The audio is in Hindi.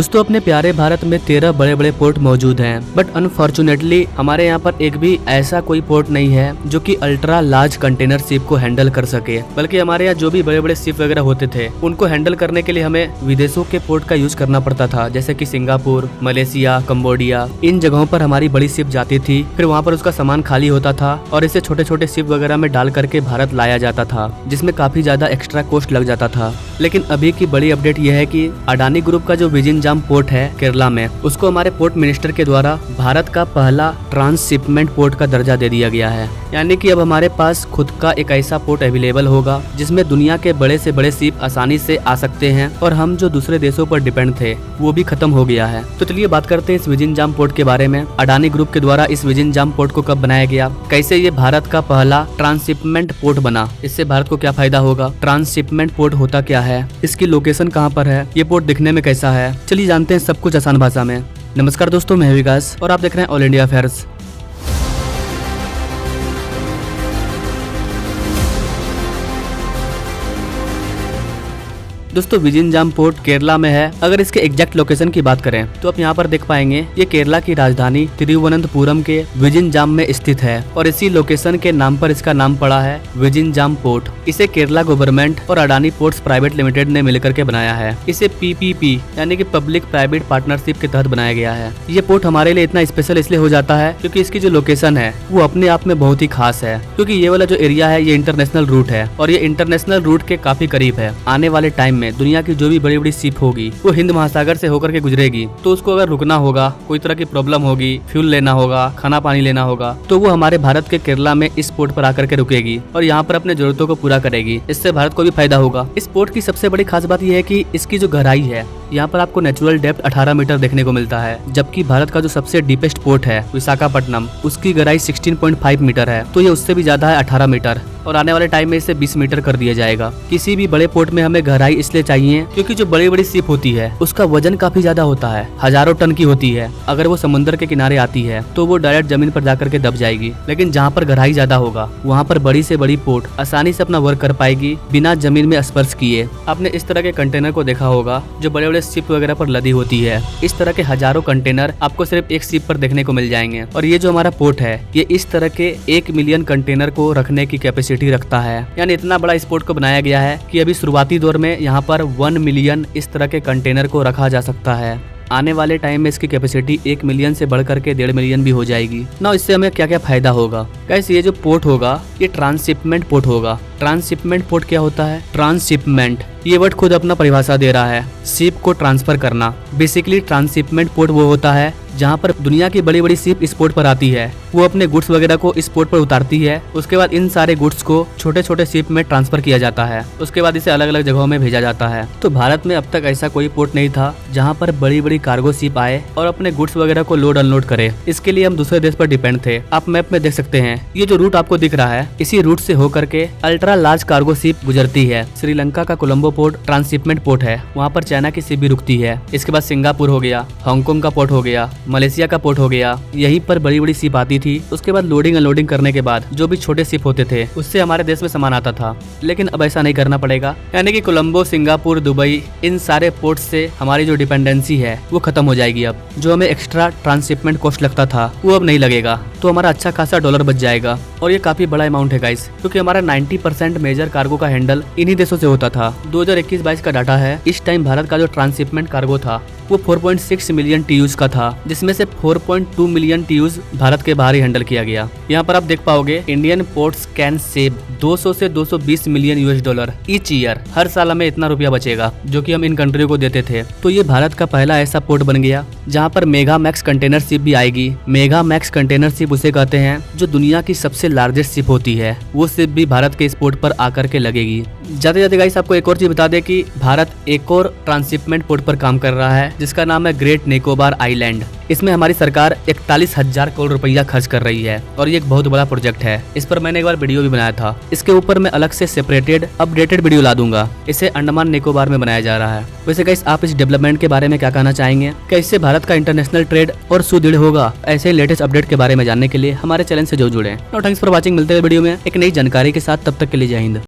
दोस्तों अपने प्यारे भारत में 13 बड़े बड़े पोर्ट मौजूद हैं, बट अनफॉर्चुनेटली हमारे यहाँ पर एक भी ऐसा कोई पोर्ट नहीं है जो कि अल्ट्रा लार्ज कंटेनर शिप को हैंडल कर सके। बल्कि हमारे यहाँ जो भी बड़े बड़े शिप वगैरह होते थे उनको हैंडल करने के लिए हमें विदेशों के पोर्ट का यूज करना पड़ता था, जैसे कि सिंगापुर, मलेशिया, कंबोडिया। इन जगहों पर हमारी बड़ी शिप जाती थी, फिर वहाँ पर उसका सामान खाली होता था और इसे छोटे छोटे शिप वगैरह में डाल करके भारत लाया जाता था, जिसमें काफी ज्यादा एक्स्ट्रा कॉस्ट लग जाता था। लेकिन अभी की बड़ी अपडेट यह है कि अडानी ग्रुप का जो विजिंजाम पोर्ट है केरला में, उसको हमारे पोर्ट मिनिस्टर के द्वारा भारत का पहला ट्रांसशिपमेंट पोर्ट का दर्जा दे दिया गया है। यानी कि अब हमारे पास खुद का एक ऐसा पोर्ट अवेलेबल होगा जिसमें दुनिया के बड़े से बड़े शिप आसानी से आ सकते हैं और हम जो दूसरे देशों पर डिपेंड थे वो भी खत्म हो गया है। तो चलिए बात करते हैं इस विजिंजाम पोर्ट के बारे में। अडानी ग्रुप के द्वारा इस विजिंजाम पोर्ट को कब बनाया गया, कैसे ये भारत का पहला ट्रांसशिपमेंट पोर्ट बना, इससे भारत को क्या फायदा होगा, ट्रांसशिपमेंट पोर्ट होता क्या है, इसकी लोकेशन कहाँ पर है, ये पोर्ट दिखने में कैसा है, चलिए जानते हैं सब कुछ आसान भाषा में। नमस्कार दोस्तों, मैं विकास और आप देख रहे हैं ऑल इंडिया अफेयर्स। दोस्तों विजिंजाम पोर्ट केरला में है। अगर इसके एग्जैक्ट लोकेशन की बात करें तो आप यहाँ पर देख पाएंगे ये केरला की राजधानी तिरुवनंतपुरम के विजिंजाम में स्थित है और इसी लोकेशन के नाम पर इसका नाम पड़ा है विजिंजाम पोर्ट। इसे केरला गवर्नमेंट और अडानी पोर्ट्स प्राइवेट लिमिटेड ने मिलकर के बनाया है। इसे पीपीपी यानी कि पब्लिक प्राइवेट पार्टनरशिप के तहत बनाया गया है। ये पोर्ट हमारे लिए इतना स्पेशल इसलिए हो जाता है क्योंकि इसकी जो लोकेशन है वो अपने आप में बहुत ही खास है, क्योंकि ये वाला जो एरिया है ये इंटरनेशनल रूट है और ये इंटरनेशनल रूट के काफी करीब है। आने वाले टाइम में दुनिया की जो भी बड़ी बड़ी शिप होगी वो हिंद महासागर से होकर के गुजरेगी, तो उसको अगर रुकना होगा, कोई तरह की प्रॉब्लम होगी, फ्यूल लेना होगा, खाना पानी लेना होगा, तो वो हमारे भारत के केरला में इस पोर्ट पर आकर के रुकेगी और यहाँ पर अपने जरूरतों को पूरा करेगी। इससे भारत को भी फायदा होगा। इस पोर्ट की सबसे बड़ी खास बात यह है कि इसकी जो गहराई है, यहाँ पर आपको नेचुरल डेप्थ 18 मीटर देखने को मिलता है, जबकि भारत का जो सबसे डीपेस्ट पोर्ट है विशाखापट्टनम, उसकी गहराई 16.5 मीटर है, तो ये उससे भी ज्यादा है 18 मीटर और आने वाले टाइम में इसे 20 मीटर कर दिया जाएगा। किसी भी बड़े पोर्ट में हमें गहराई इसलिए चाहिए क्योंकि जो बड़ी बड़ी शिप होती है उसका वजन काफी ज्यादा होता है, हजारों टन की होती है। अगर वो समुद्र के किनारे आती है तो वो डायरेक्ट जमीन पर जाकर के दब जाएगी, लेकिन जहाँ पर गहराई ज्यादा होगा वहाँ पर बड़ी से बड़ी पोर्ट आसानी से अपना वर्क कर पाएगी बिना जमीन में स्पर्श किए। आपने इस तरह के कंटेनर को देखा होगा जो बड़े बड़े शिप वगैरह पर लदी होती है। इस तरह के हजारों कंटेनर आपको सिर्फ एक शिप पर देखने को मिल जाएंगे और ये जो हमारा पोर्ट है ये इस तरह के 1 मिलियन कंटेनर को रखने की कैपेसिटी रखता है। यानी इतना बड़ा इस पोर्ट को बनाया गया है कि अभी शुरुआती दौर में यहाँ पर 1 मिलियन इस तरह के कंटेनर को रखा जा सकता है। आने वाले टाइम में इसकी कैपेसिटी 1 मिलियन से बढ़कर के 1.5 मिलियन भी हो जाएगी ना। इससे हमें क्या क्या फायदा होगा। कैसे ये जो पोर्ट होगा ये ट्रांसशिपमेंट पोर्ट होगा। ट्रांसशिपमेंट पोर्ट क्या होता है? ट्रांसशिपमेंट ये वर्ड खुद अपना परिभाषा दे रहा है, शिप को ट्रांसफर करना। बेसिकली ट्रांसशिपमेंट पोर्ट वो होता है जहाँ पर दुनिया की बड़ी बड़ी शिप इस पोर्ट पर आती है, वो अपने गुड्स वगैरह को इस पोर्ट पर उतारती है। उसके बाद इन सारे गुड्स को छोटे छोटे शिप में ट्रांसफर किया जाता है, उसके बाद इसे अलग अलग जगहों में भेजा जाता है। तो भारत में अब तक ऐसा कोई पोर्ट नहीं था जहाँ पर बड़ी बड़ी कार्गो शिप आए और अपने गुड्स वगैरह को लोड अनलोड करे। इसके लिए हम दूसरे देश पर डिपेंड थे। आप मैप में देख सकते हैं ये जो रूट आपको दिख रहा है, इसी रूट से होकर के अल्ट्रा लार्ज कार्गो शिप गुजरती है। श्रीलंका का कोलंबो पोर्ट ट्रांसशिपमेंट पोर्ट है, वहाँ पर चाइना की शिप भी रुकती है। इसके बाद सिंगापुर हो गया, हांगकांग का पोर्ट हो गया, मलेशिया का पोर्ट हो गया। यहीं पर बड़ी बड़ी शिप आती थी। उसके बाद लोडिंग अनलोडिंग करने के बाद जो भी छोटे शिप होते थे उससे हमारे देश में सामान आता था। लेकिन अब ऐसा नहीं करना पड़ेगा। यानी कि कोलंबो, सिंगापुर, दुबई, इन सारे पोर्ट से हमारी जो डिपेंडेंसी है वो खत्म हो जाएगी। अब जो हमें एक्स्ट्रा ट्रांसशिपमेंट कॉस्ट लगता था वो अब नहीं लगेगा, तो हमारा अच्छा खासा डॉलर बच जाएगा। और ये काफी बड़ा अमाउंट है गाइस, क्योंकि हमारा 90% मेजर कार्गो का हैंडल इन्हीं देशों से होता था। 2021-22 का डाटा है। इस टाइम भारत का जो ट्रांसशिपमेंट कार्गो था वो 4.6 मिलियन टीयूज का था, जिसमें से 4.2 मिलियन टीयूज भारत के बाहर ही हैंडल किया गया। यहाँ पर आप देख पाओगे इंडियन पोर्ट्स कैन सेव 200 से 220 मिलियन $US ईच ईयर। हर साल हमें इतना रुपया बचेगा जो कि हम इन कंट्रियों को देते थे। तो ये भारत का पहला ऐसा पोर्ट बन गया जहाँ पर मेगा मैक्स कंटेनर शिप भी आएगी। मेगा मैक्स कंटेनर शिप उसे कहते हैं जो दुनिया की सबसे लार्जेस्ट शिप होती है, वो शिप भी भारत के इस पोर्ट पर आकर के लगेगी। जाते जाते गाइस आपको एक और चीज बता दें कि भारत एक और ट्रांसशिपमेंट पोर्ट पर काम कर रहा है जिसका नाम है ग्रेट निकोबार आइलैंड। इसमें हमारी सरकार 41,000 करोड़ रुपया खर्च कर रही है और ये एक बहुत बड़ा प्रोजेक्ट है। इस पर मैंने एक बार वीडियो भी बनाया था। इसके ऊपर मैं अलग से सेपरेटेड अपडेटेड वीडियो ला दूंगा। इसे अंडमान निकोबार में बनाया जा रहा है। वैसे गाइस आप इस डेवलपमेंट के बारे में क्या कहना चाहेंगे? क्या इससे भारत का इंटरनेशनल ट्रेड और सुदृढ़ होगा? ऐसे लेटेस्ट अपडेट के बारे में जानने के लिए हमारे चैनल से जो जुड़े। Thanks for watching. मिलते हैं वीडियो में एक नई जानकारी के साथ, तब तक के लिए जय हिंद।